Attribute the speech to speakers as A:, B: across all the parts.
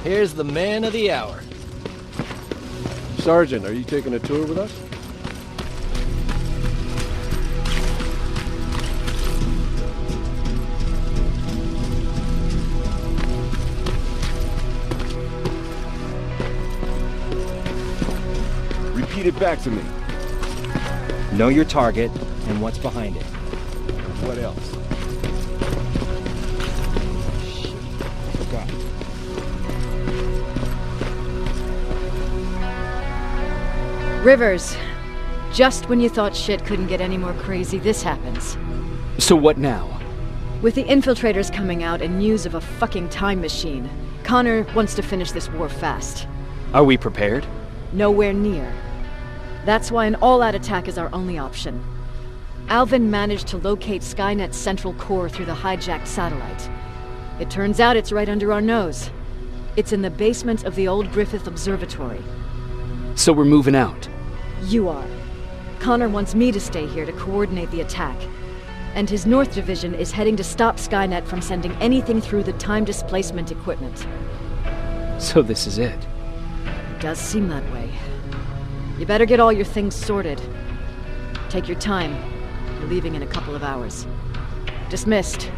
A: Here's the man of the hour.
B: Sergeant, are you taking a tour with us? Repeat it back to me.
C: Know your target and what's behind it.
B: What else?
C: Shit, I forgot.
D: Rivers. Just when you thought shit couldn't get any more crazy, this happens.
E: So what now?
D: With the infiltrators coming out and news of a fucking time machine, Connor wants to finish this war fast.
E: Are we prepared?
D: Nowhere near. That's why an all-out attack is our only option. Alvin managed to locate Skynet's central core through the hijacked satellite. It turns out it's right under our nose. It's in the basement of the old Griffith Observatory.
E: So we're moving out.
D: You are. Connor wants me to stay here to coordinate the attack. And his North Division is heading to stop Skynet from sending anything through the time displacement equipment.
E: So this is it.
D: It does seem that way. You better get all your things sorted. Take your time. You're leaving in a couple of hours. Dismissed.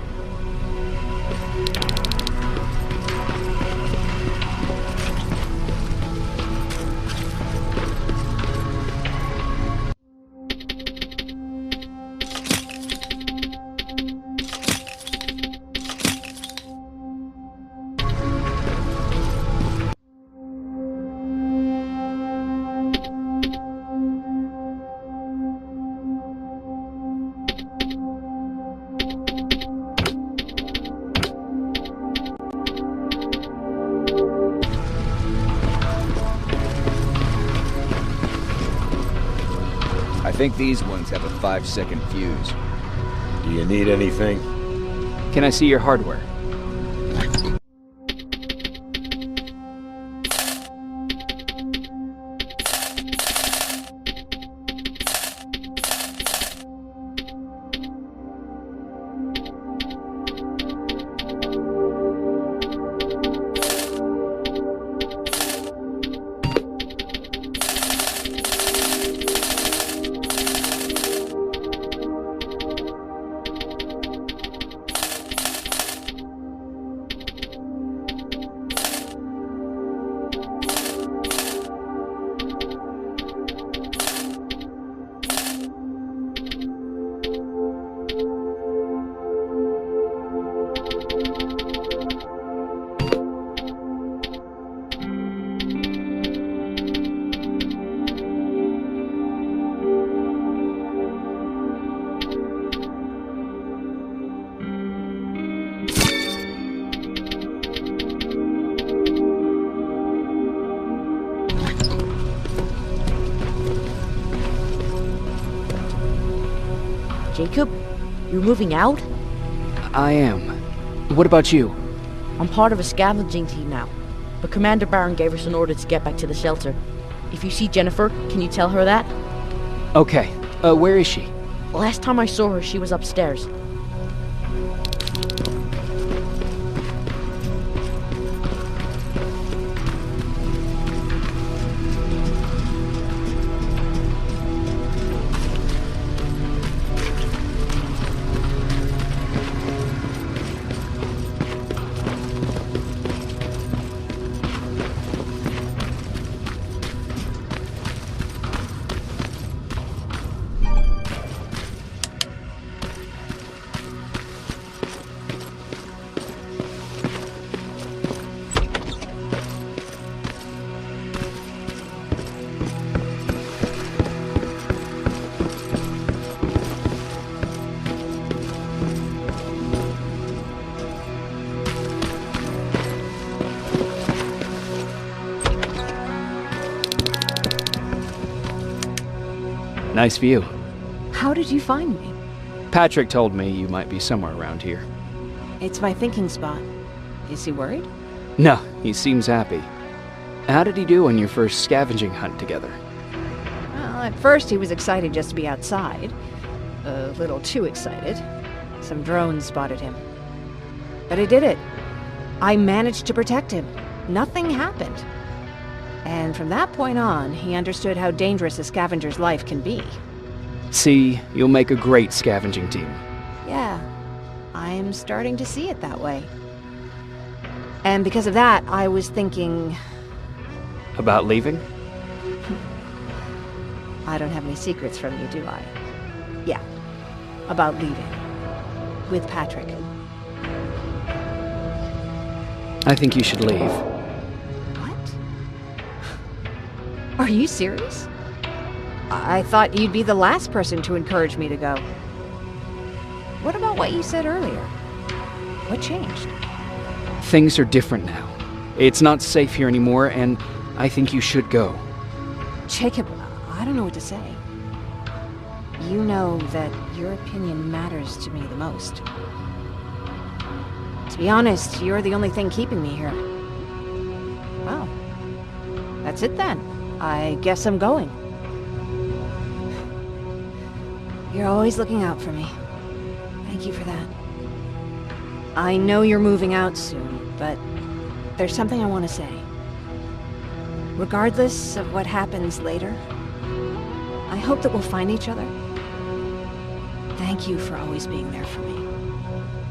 F: I think these ones have a 5-second fuse.
B: Do you need anything?
E: Can I see your hardware?
G: Jacob, you're moving out?
E: I am. What about you?
G: I'm part of a scavenging team now, but Commander Barron gave us an order to get back to the shelter. If you see Jennifer, can you tell her that?
E: Okay. Where is she?
G: Last time I saw her, she was upstairs.
E: Nice view.
H: How did you find me?
E: Patrick told me you might be somewhere around here.
H: It's my thinking spot. Is he worried?
E: No, he seems happy. How did he do on your first scavenging hunt together?
H: Well, at first he was excited just to be outside. A little too excited. Some drones spotted him. But I did it. I managed to protect him. nothing happened. And from that point on, he understood how dangerous a scavenger's life can be.
E: See, you'll make a great scavenging team.
H: Yeah, I'm starting to see it that way. And because of that, I was thinking...
E: About leaving?
H: I don't have any secrets from you, do I? Yeah, about leaving. With Patrick.
E: I think you should leave.
H: What? Are you serious? I thought you'd be the last person to encourage me to go. What about what you said earlier? What changed?
E: Things are different now. It's not safe here anymore, and I think you should go.
H: Jacob, I don't know what to say. You know that your opinion matters to me the most. To be honest, you're the only thing keeping me here. Well, that's it then. I guess I'm going. You're always looking out for me. Thank you for that. I know you're moving out soon, but there's something I want to say. Regardless of what happens later, I hope that we'll find each other. Thank you for always being there for me.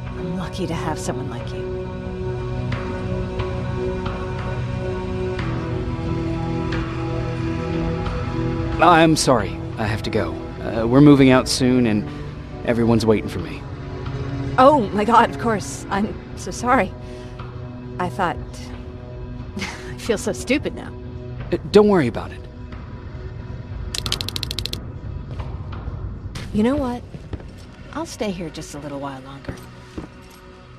H: I'm lucky to have someone like you.
E: I'm sorry. I have to go. We're moving out soon, and everyone's waiting for me.
H: Oh my god, of course. I'm so sorry. I thought... I feel so stupid now.
E: Don't worry about it.
H: You know what? I'll stay here just a little while longer.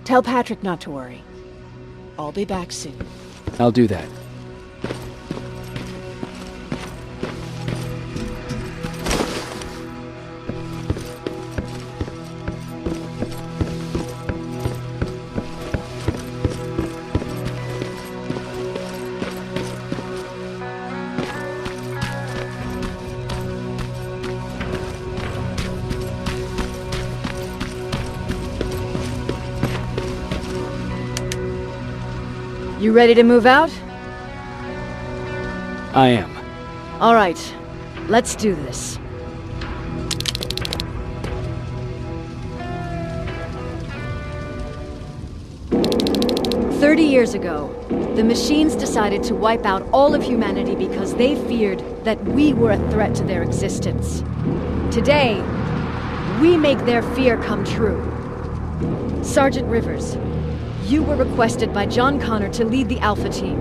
H: Tell Patrick not to worry. I'll be back soon.
E: I'll do that.
D: You ready to move out?
E: I am.
D: All right, let's do this. "30 years ago, the machines decided to wipe out all of humanity because they feared that we were a threat to their existence. Today, we make their fear come true. Sergeant Rivers, you were requested by John Connor to lead the Alpha team.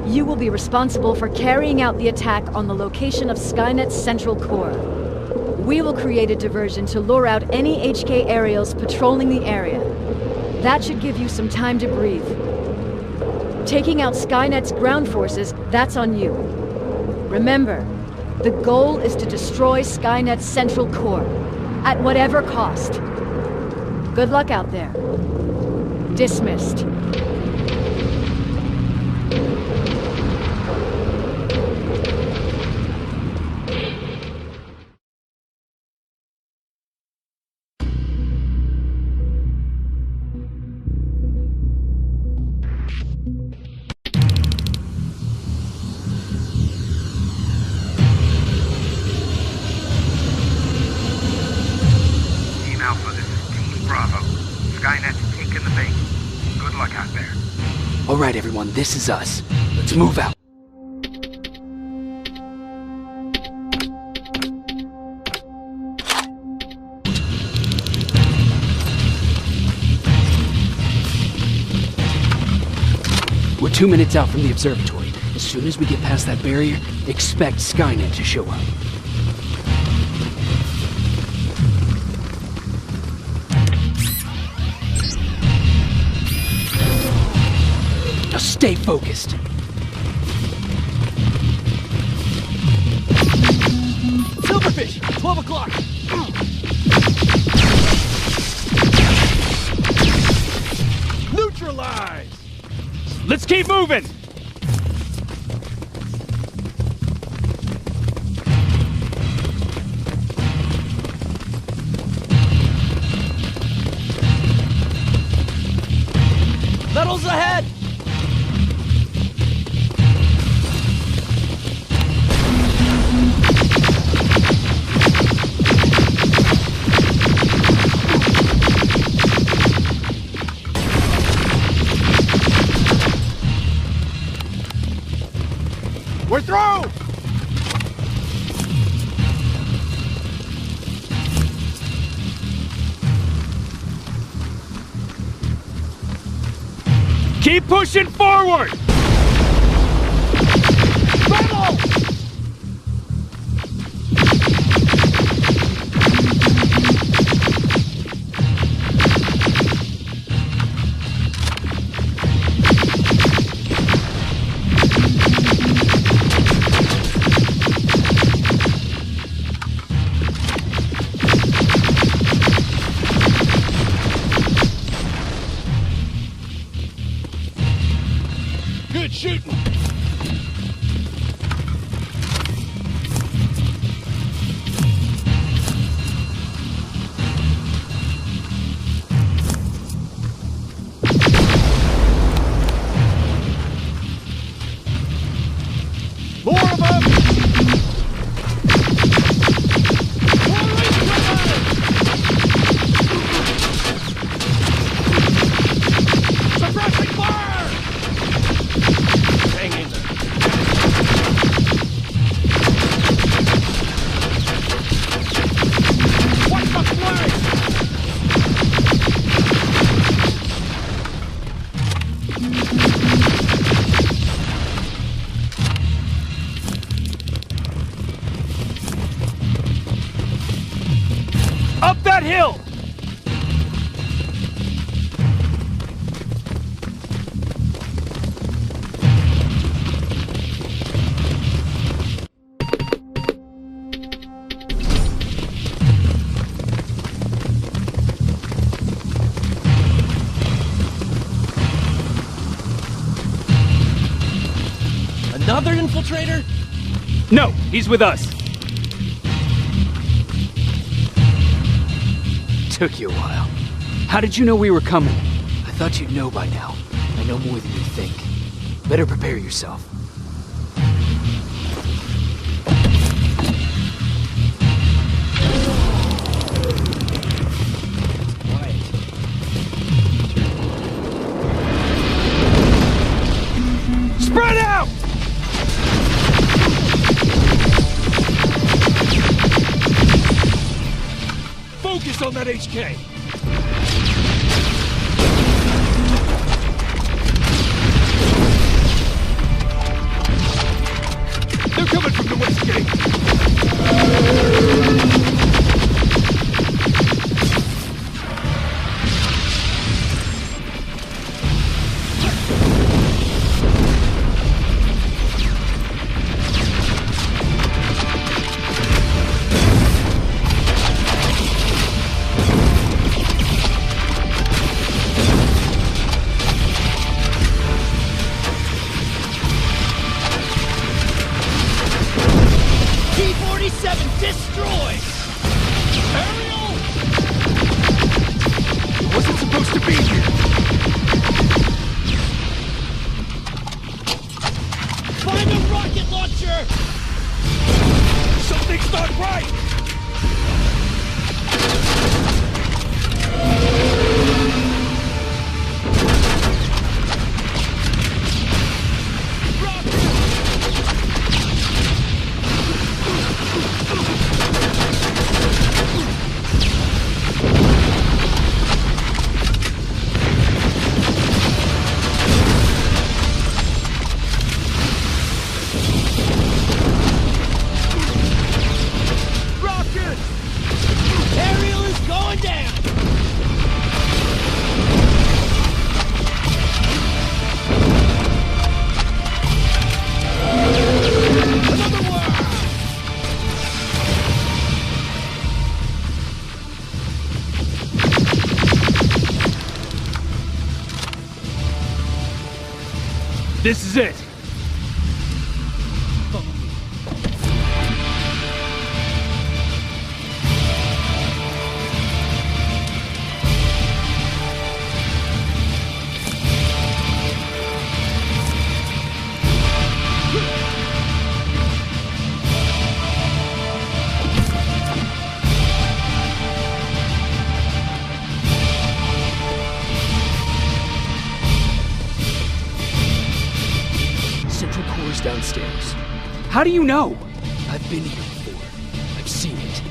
D: You will be responsible for carrying out the attack on the location of Skynet's central core. We will create a diversion to lure out any HK aerials patrolling the area. That should give you some time to breathe. Taking out Skynet's ground forces, that's on you. Remember, the goal is to destroy Skynet's central core, at whatever cost. Good luck out there. Dismissed."
A: Team Alpha, this is Team Bravo. Skynet's taken the bait. Good luck out there.
E: All right, everyone, this is us. Let's move out. We're 2 minutes out from the observatory. As soon as we get past that barrier, expect Skynet to show up. Now stay focused.
C: Silverfish, 12 o'clock.
B: Neutralize!
C: Let's keep moving. Metals ahead.
E: Keep pushing forward! Rebel!
I: Good shooting! More of them! Suppressing fire! Hang in there. Watch the flag!
E: Up that hill!
I: Another infiltrator?
E: No, he's with us. Took you a while. How did you know we were coming?
J: I thought you'd know by now. I know more than you think. Better prepare yourself.
E: Spread out!
I: Focus on that HK! They're coming from the west gate! T-47 destroyed! Ariel! It wasn't supposed to be here! Find a rocket launcher! Something's not right! Ariel is going down! Another one!
E: This is it.
J: Central Core's downstairs.
E: How do you know?
J: I've been here before. I've seen it.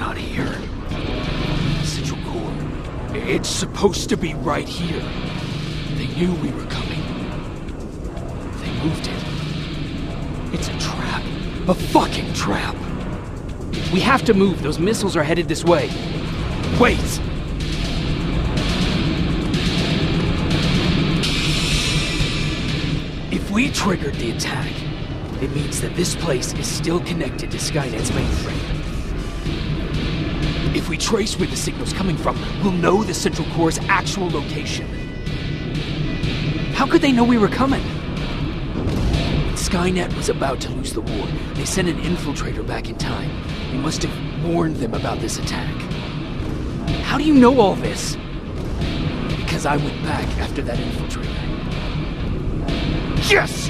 E: not here. Central Core. It's supposed to be right here. They knew we were coming. They moved it. It's a trap. A fucking trap.
J: We have to move. Those missiles are headed this way.
E: Wait! If we triggered the attack, it means that this place is still connected to Skynet's mainframe. If we trace where the signal's coming from, we'll know the Central Core's actual location.
J: How could they know we were coming?
E: Skynet was about to lose the war. They sent an infiltrator back in time. We must have warned them about this attack.
J: How do you know all this?
E: Because I went back after that infiltrator. Yes!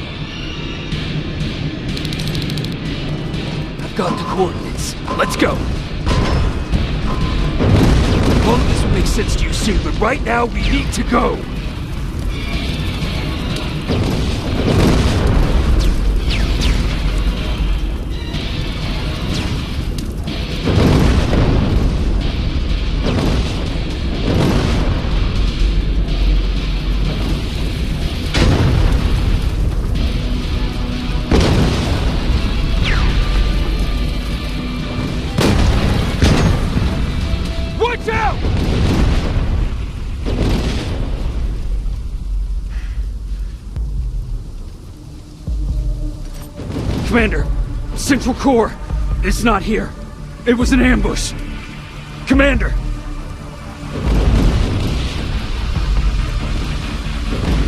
E: I've got the coordinates. Let's go. All of this will make sense to you soon, but right now we need to go. Watch out! Commander, Central Core is not here. It was an ambush. Commander!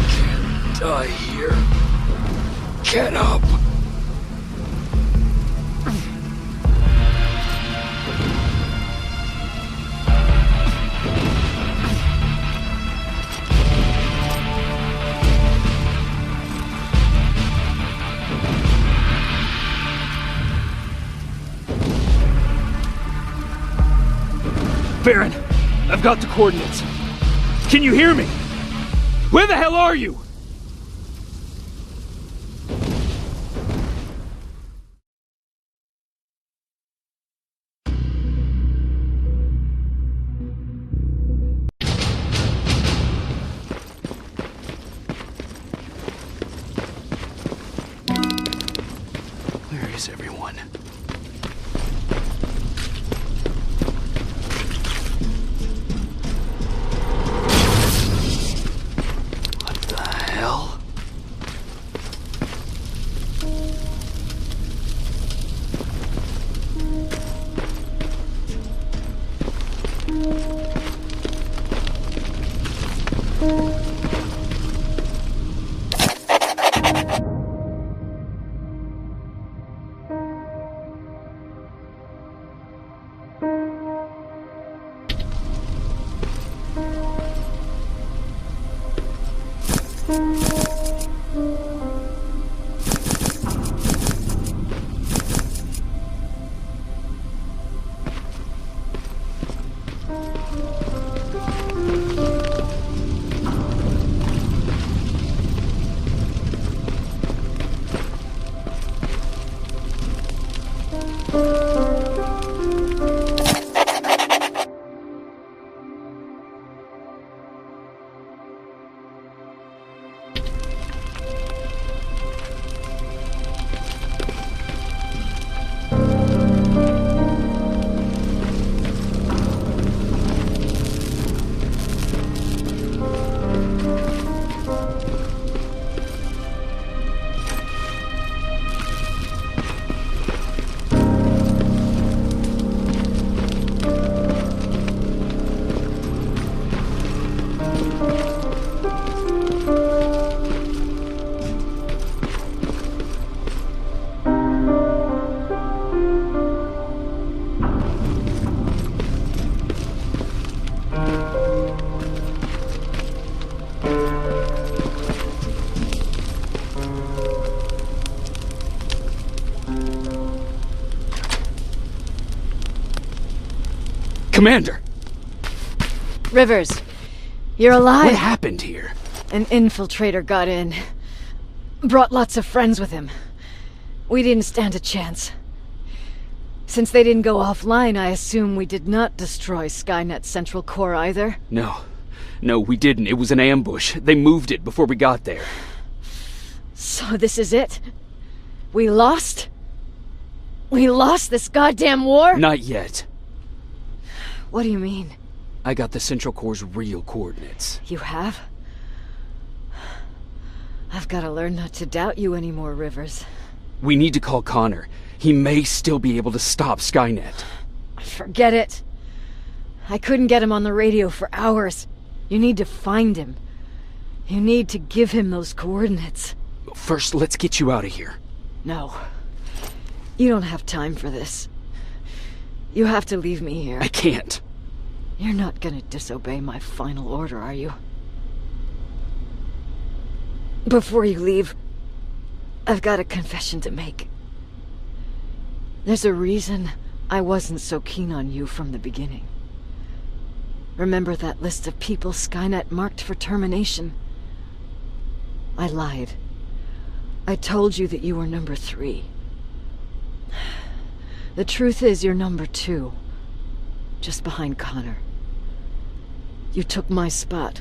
E: Can't die here. Get up! Baron, I've got the coordinates. Can you hear me? Where the hell are you? Where is everyone? Commander!
D: Rivers, you're alive.
E: What happened here?
D: An infiltrator got in. Brought lots of friends with him. We didn't stand a chance. Since they didn't go offline, I assume we did not destroy Skynet's central core either?
E: No, we didn't. It was an ambush. They moved it before we got there.
D: So this is it? We lost? We lost this goddamn war?
E: Not yet.
D: What do you mean?
E: I got the central core's real coordinates.
D: You have? I've got to learn not to doubt you anymore, Rivers.
E: We need to call Connor. He may still be able to stop Skynet.
D: Forget it. I couldn't get him on the radio for hours. You need to find him. You need to give him those coordinates.
E: First, let's get you out of here.
D: No. You don't have time for this. You have to leave me here.
E: I can't.
D: You're not gonna disobey my final order, are you? Before you leave, I've got a confession to make. There's a reason I wasn't so keen on you from the beginning. Remember that list of people Skynet marked for termination? I lied. I told you that you were number 3. The truth is you're number 2. Just behind Connor. You took my spot.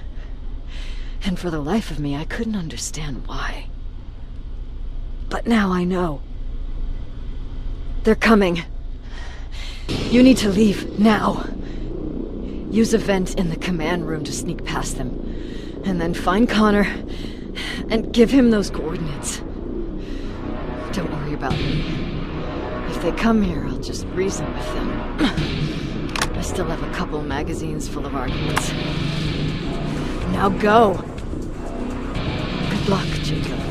D: And for the life of me, I couldn't understand why. But now I know. They're coming. You need to leave, now. Use a vent in the command room to sneak past them. And then find Connor, and give him those coordinates. Don't worry about me. If they come here, I'll just reason with them. I still have a couple magazines full of arguments. Now go! Good luck, Jacob.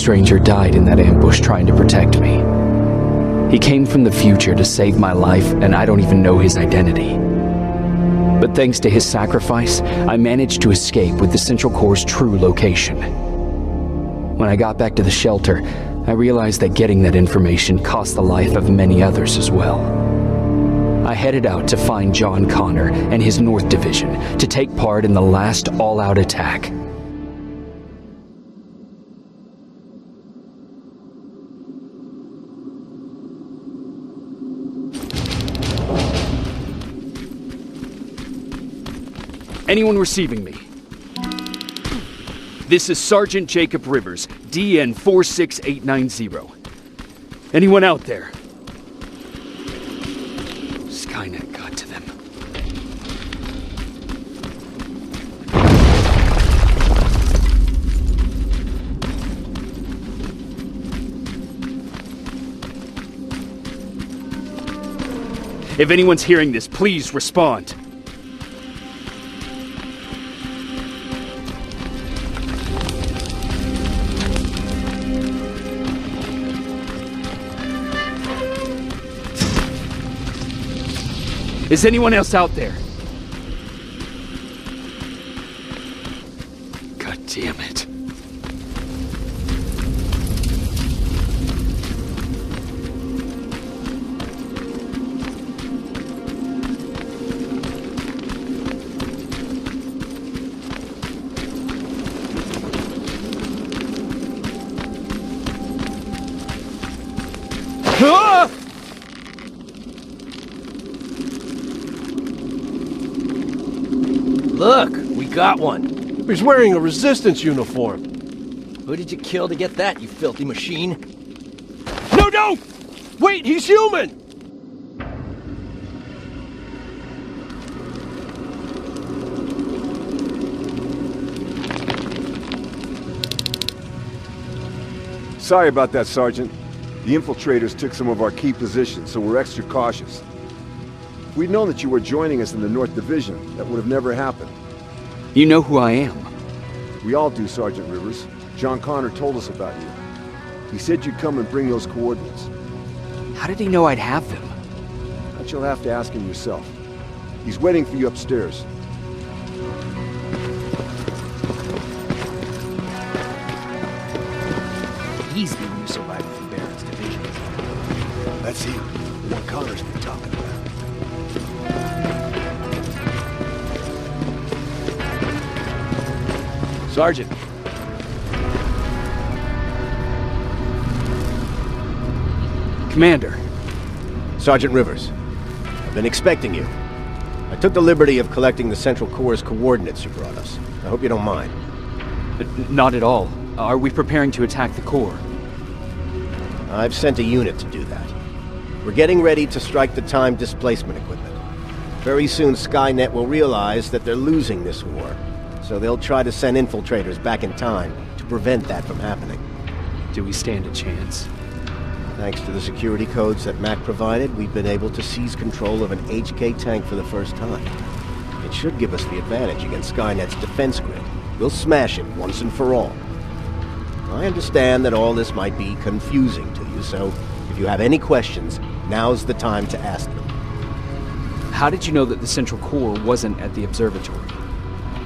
J: stranger died in that ambush trying to protect me. He came from the future to save my life, and I don't even know his identity. But thanks to his sacrifice, I managed to escape with the Central Core's true location. When I got back to the shelter, I realized that getting that information cost the life of many others as well. I headed out to find John Connor and his North Division to take part in the last all-out attack.
E: Anyone receiving me? This is Sergeant Jacob Rivers, DN 46890. Anyone out there? Skynet got to them. If anyone's hearing this, please respond. Is anyone else out there? God damn it. Ah!
K: Look, we got one.
B: He's wearing a resistance uniform.
K: Who did you kill to get that, you filthy machine?
B: No, no! Wait, he's human! Sorry about that, Sergeant. The infiltrators took some of our key positions, so we're extra cautious. If we'd known that you were joining us in the North Division, that would have never happened.
E: You know who I am.
B: We all do, Sergeant Rivers. John Connor told us about you. He said you'd come and bring those coordinates.
E: How did he know I'd have them?
B: But you'll have to ask him yourself. He's waiting for you upstairs.
K: He's the new survivor from Barrett's division.
B: That's him. The one Connor's been talking about.
K: Sergeant.
E: Commander.
L: Sergeant Rivers. I've been expecting you. I took the liberty of collecting the Central Core's coordinates you brought us. I hope you don't mind.
E: Not at all. Are we preparing to attack the core?
L: I've sent a unit to do that. We're getting ready to strike the time displacement equipment. Very soon Skynet will realize that they're losing this war. So they'll try to send infiltrators back in time to prevent that from happening.
E: Do we stand a chance?
L: Thanks to the security codes that Mac provided, we've been able to seize control of an HK tank for the first time. It should give us the advantage against Skynet's defense grid. We'll smash it once and for all. I understand that all this might be confusing to you, so if you have any questions, now's the time to ask them.
E: How did you know that the Central Core wasn't at the observatory?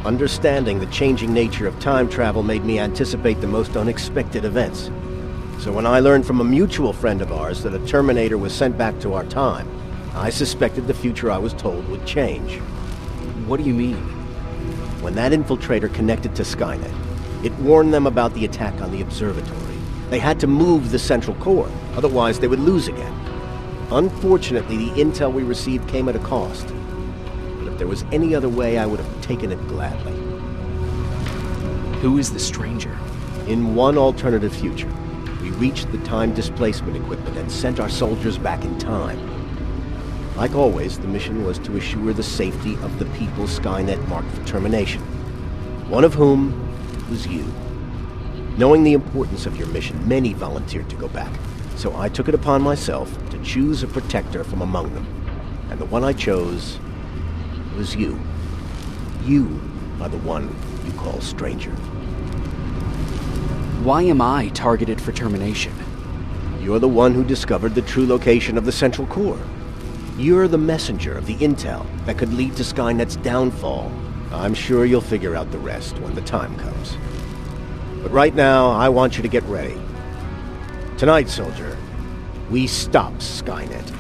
L: Understanding the changing nature of time travel made me anticipate the most unexpected events. So when I learned from a mutual friend of ours that a Terminator was sent back to our time, I suspected the future I was told would change.
E: What do you mean?
L: When that infiltrator connected to Skynet, it warned them about the attack on the observatory. They had to move the Central Core, otherwise they would lose again. Unfortunately, the intel we received came at a cost. But if there was any other way, I would have taken it gladly.
E: Who is the stranger?
L: In one alternative future, we reached the time displacement equipment and sent our soldiers back in time. Like always, the mission was to assure the safety of the people Skynet marked for termination. One of whom was you. Knowing the importance of your mission, many volunteered to go back. So I took it upon myself to choose a protector from among them. And the one I chose was you. You are the one you call stranger.
J: Why am I targeted for termination?
L: You're the one who discovered the true location of the Central Core. You're the messenger of the intel that could lead to Skynet's downfall. I'm sure you'll figure out the rest when the time comes. But right now, I want you to get ready. Tonight, soldier, we stop Skynet.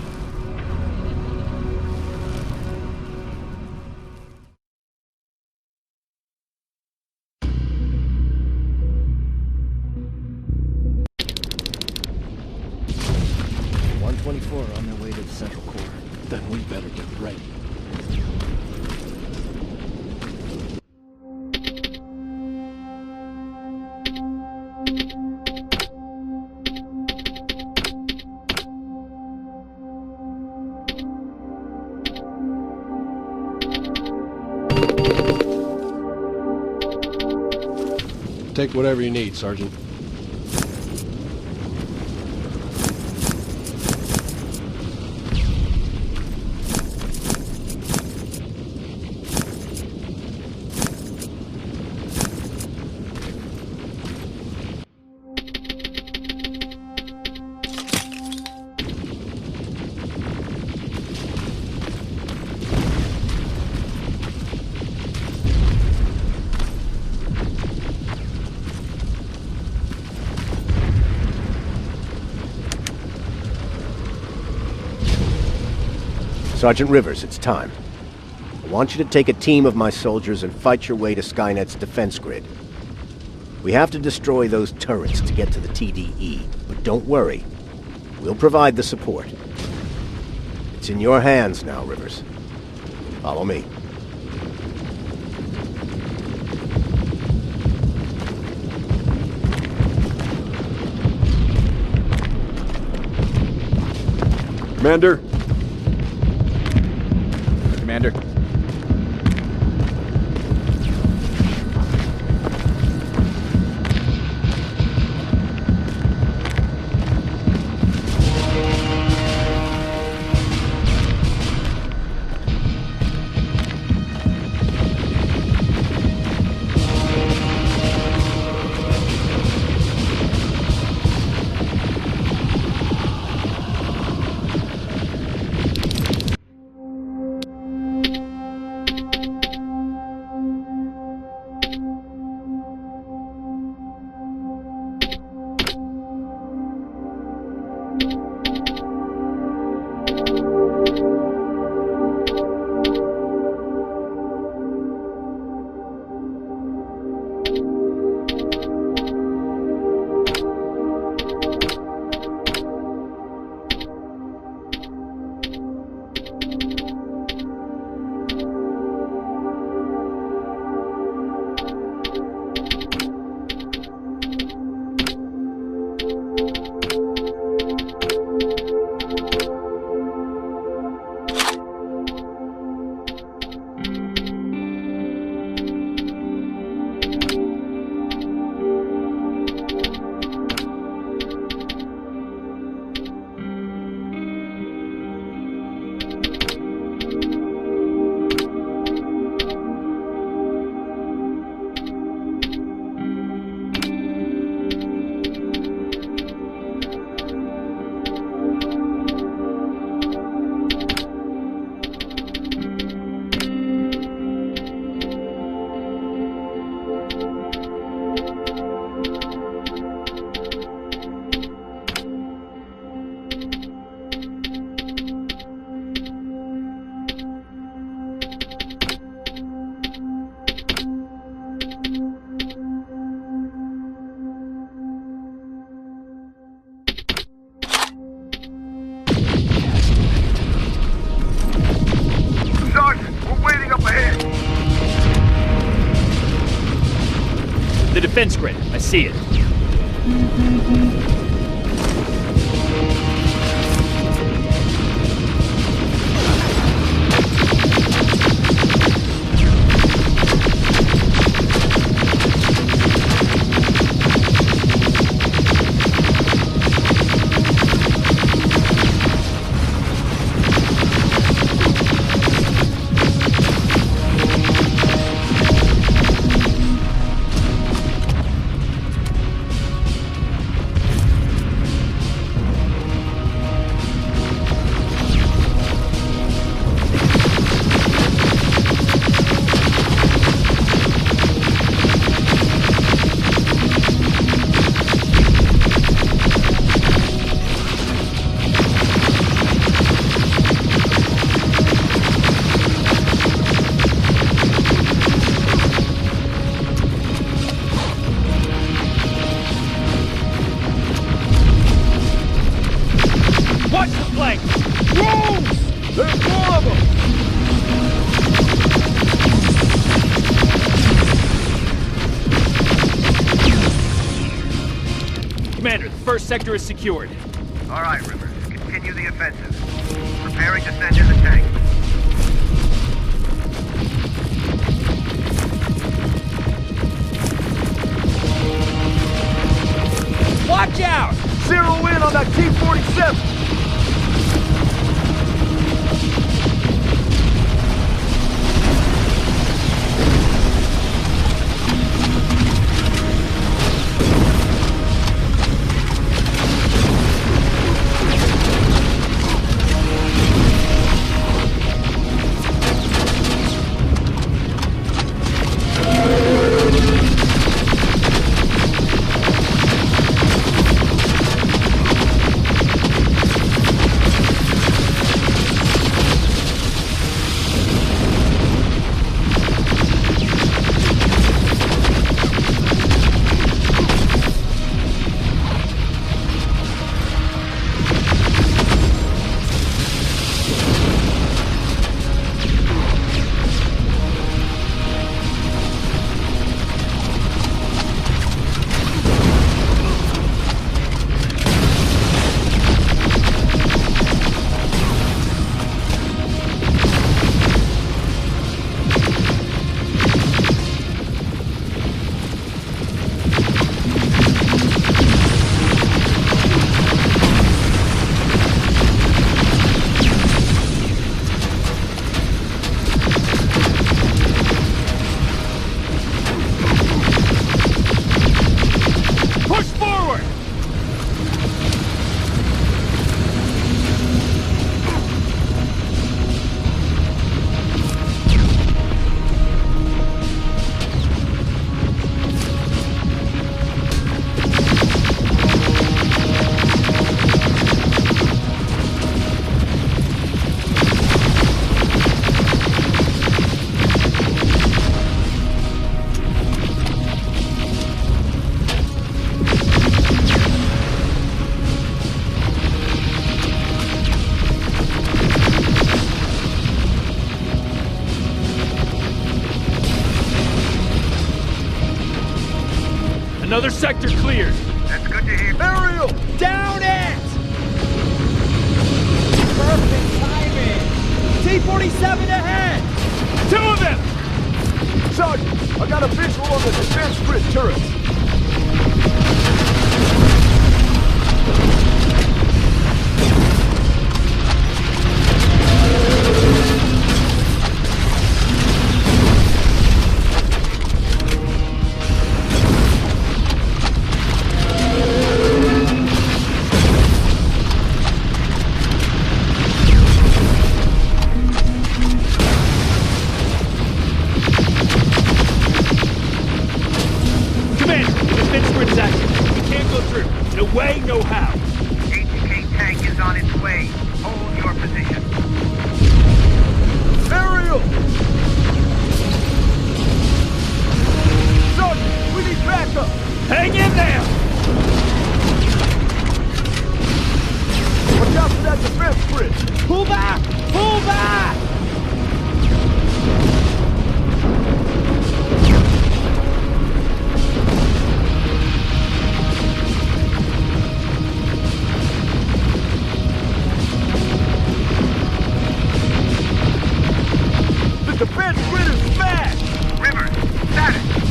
K: On their way to the Central Core.
E: Then we better get ready.
M: Take whatever you need, Sergeant.
L: Sergeant Rivers, it's time. I want you to take a team of my soldiers and fight your way to Skynet's defense grid. We have to destroy those turrets to get to the TDE, but don't worry. We'll provide the support. It's in your hands now, Rivers. Follow me.
B: Commander?
C: Commander.
N: The defense grid. I see it. first sector is secured.
A: All right, Rivers. Continue the offensive. Preparing to send in the tank.
N: Watch out!
B: Zero in on that T-47!
N: Another sector cleared.
A: That's good to hear.
B: Aerial!
I: Down it! Perfect timing! T-47 ahead!
N: Two of them!
B: Sergeant, I got a visual on the defense grid turrets.
N: No how.
A: HK tank is on its way. Hold your position.
B: Aerial! Sergeant, we need backup!
N: Hang in there!
B: Watch out for that defense bridge!
I: Pull back! Pull back!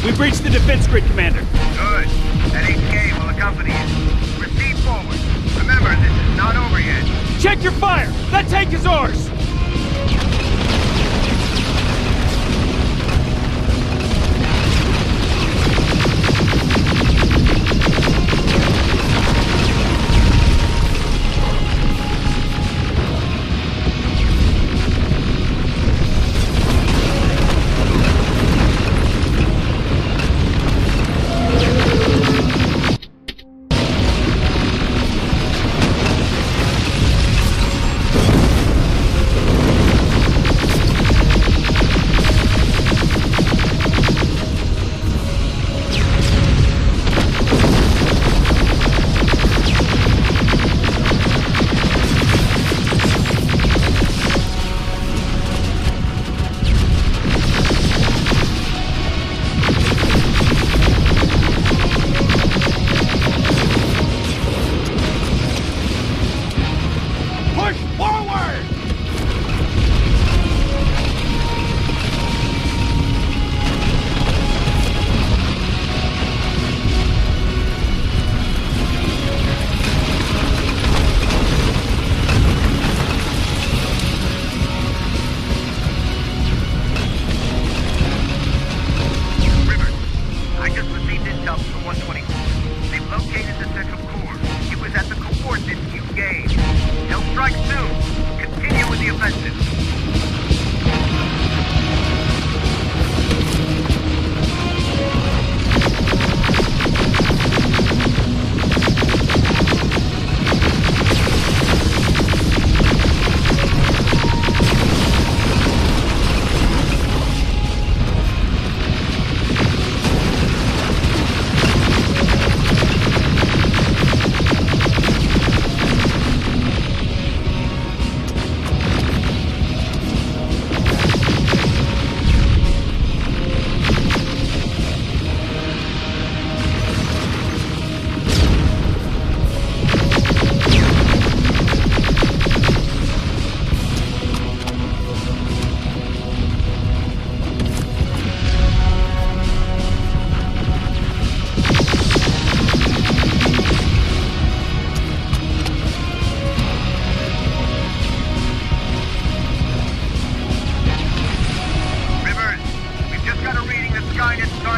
N: We've reached the defense grid, Commander.
A: Good. That HK will accompany you. Proceed forward. Remember, this is not over yet.
N: Check your fire! That tank is ours!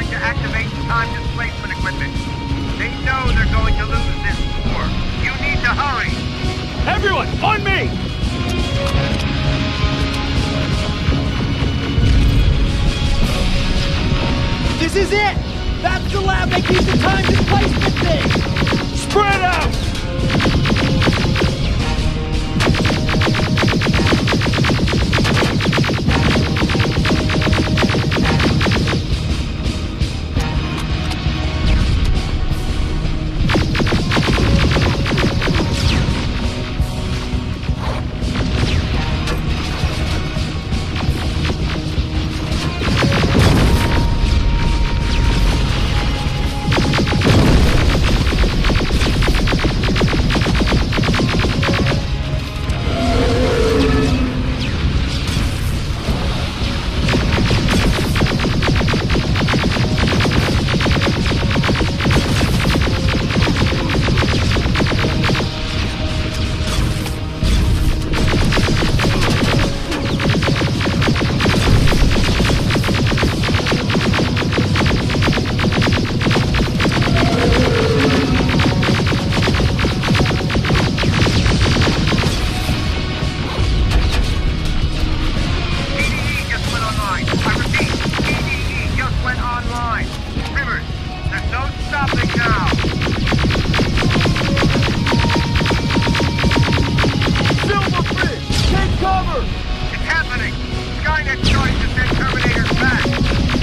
A: to activate time displacement equipment. They know they're going to lose this war. You need to hurry!
N: Everyone, on me!
I: This is it! That's the lab that keeps the time displacement thing!
N: Spread out!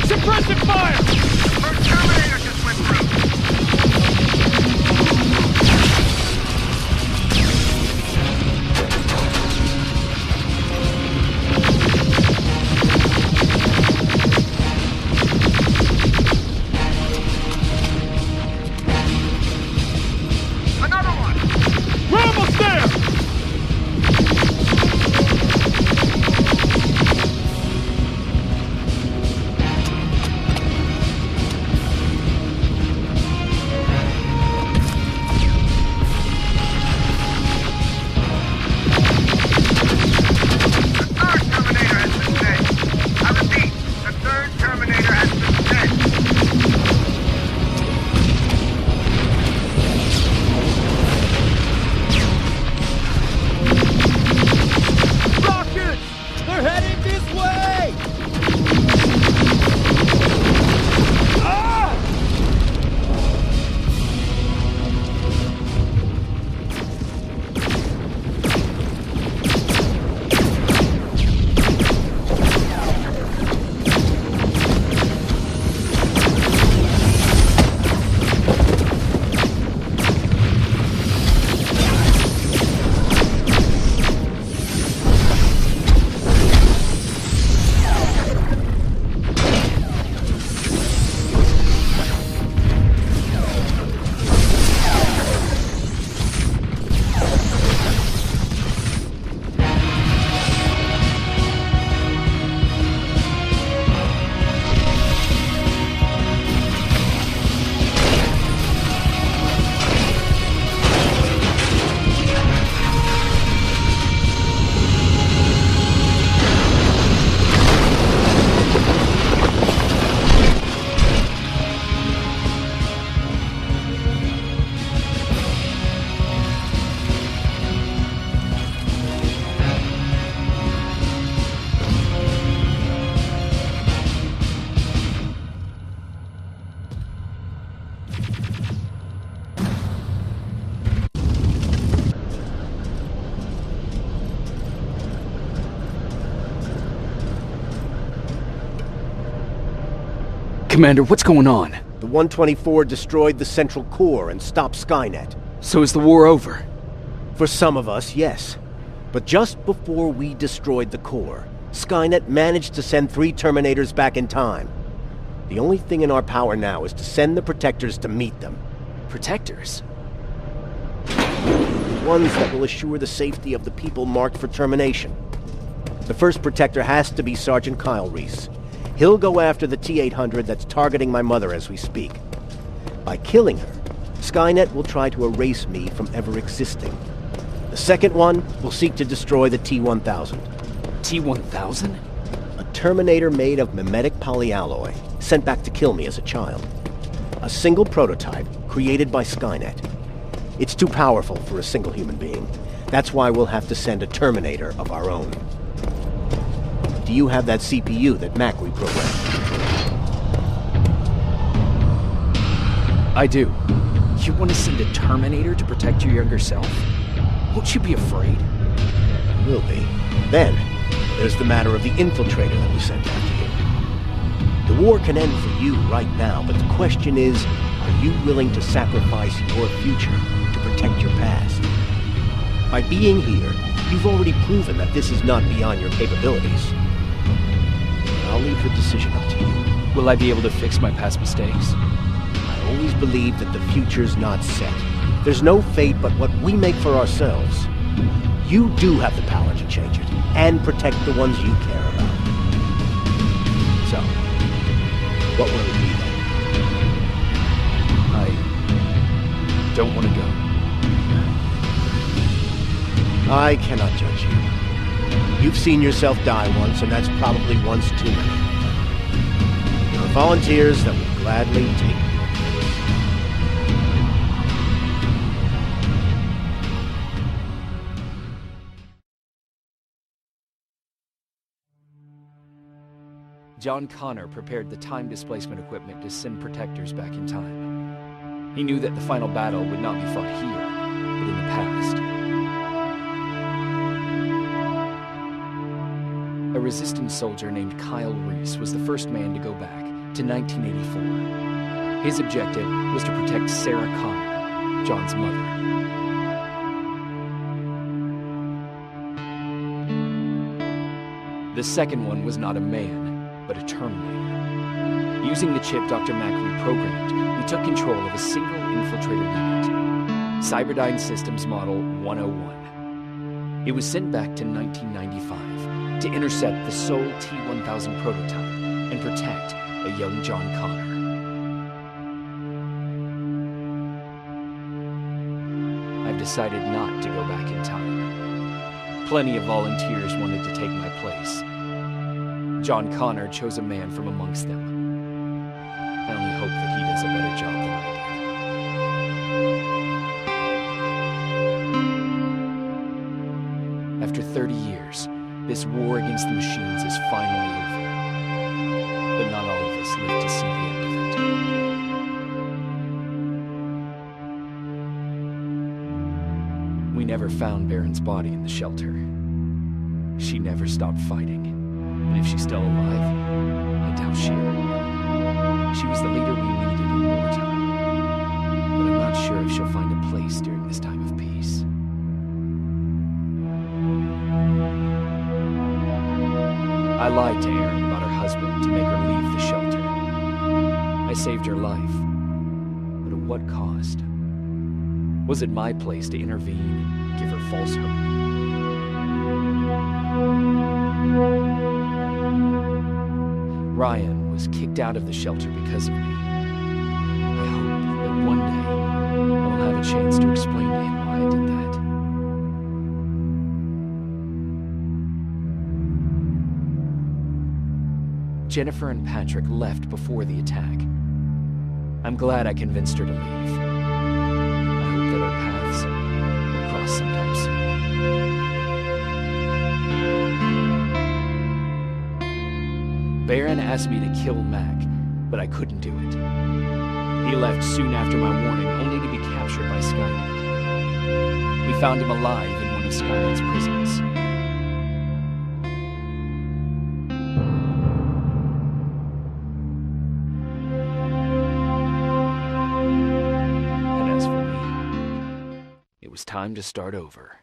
I: Suppressive fire!
A: The first Terminator just went through! Another one!
I: We're almost there!
J: Commander, what's going on?
L: The 124 destroyed the central core and stopped Skynet.
J: So is the war over?
L: For some of us, yes. But just before we destroyed the core, Skynet managed to send 3 Terminators back in time. The only thing in our power now is to send the Protectors to meet them.
J: Protectors?
L: The ones that will assure the safety of the people marked for termination. The first Protector has to be Sergeant Kyle Reese. He'll go after the T-800 that's targeting my mother as we speak. By killing her, Skynet will try to erase me from ever existing. The second one will seek to destroy the T-1000.
J: T-1000?
L: A Terminator made of mimetic polyalloy, sent back to kill me as a child. A single prototype created by Skynet. It's too powerful for a single human being. That's why we'll have to send a Terminator of our own. Do you have that CPU that Mac reprogrammed?
J: I do. You want to send a Terminator to protect your younger self? Won't you be afraid?
L: Will be. Then, there's the matter of the infiltrator that we sent after you. The war can end for you right now, but the question is, are you willing to sacrifice your future to protect your past? By being here, you've already proven that this is not beyond your capabilities. I'll leave the decision up to you.
J: Will I be able to fix my past mistakes?
L: I always believe that the future's not set. There's no fate but what we make for ourselves. You do have the power to change it, and protect the ones you care about. So, what will it be then?
J: I don't want to go.
L: I cannot judge you. You've seen yourself die once, and that's probably once too many. There are volunteers that would gladly take you.
J: John Connor prepared the time displacement equipment to send protectors back in time. He knew that the final battle would not be fought here, but in the past. A resistance soldier named Kyle Reese was the first man to go back to 1984. His objective was to protect Sarah Connor, John's mother. The second one was not a man, but a Terminator. Using the chip Dr. Mack reprogrammed, we took control of a single infiltrator unit, Cyberdyne Systems Model 101. It was sent back to 1995 to intercept the Sol T-1000 prototype and protect a young John Connor. I've decided not to go back in time. Plenty of volunteers wanted to take my place. John Connor chose a man from amongst them. I only hope that he does a better job than I did. After 30 years, this war against the machines is finally over. But not all of us live to see the end of it. We never found Baron's body in the shelter. She never stopped fighting. And if she's still alive, I doubt she ever will. She was the leader we needed in wartime. But I'm not sure if she'll find a place during this time of peace. I lied to Erin about her husband to make her leave the shelter. I saved her life. But at what cost? Was it my place to intervene and give her false hope? Ryan was kicked out of the shelter because of me. I hope that one day I will have a chance to explain to him why I did that. Jennifer and Patrick left before the attack. I'm glad I convinced her to leave. I hope that our paths will cross sometime soon. Baron asked me to kill Mac, but I couldn't do it. He left soon after my warning, only to be captured by Skynet. We found him alive in one of Skynet's prisons. And as for me, it was time to start over.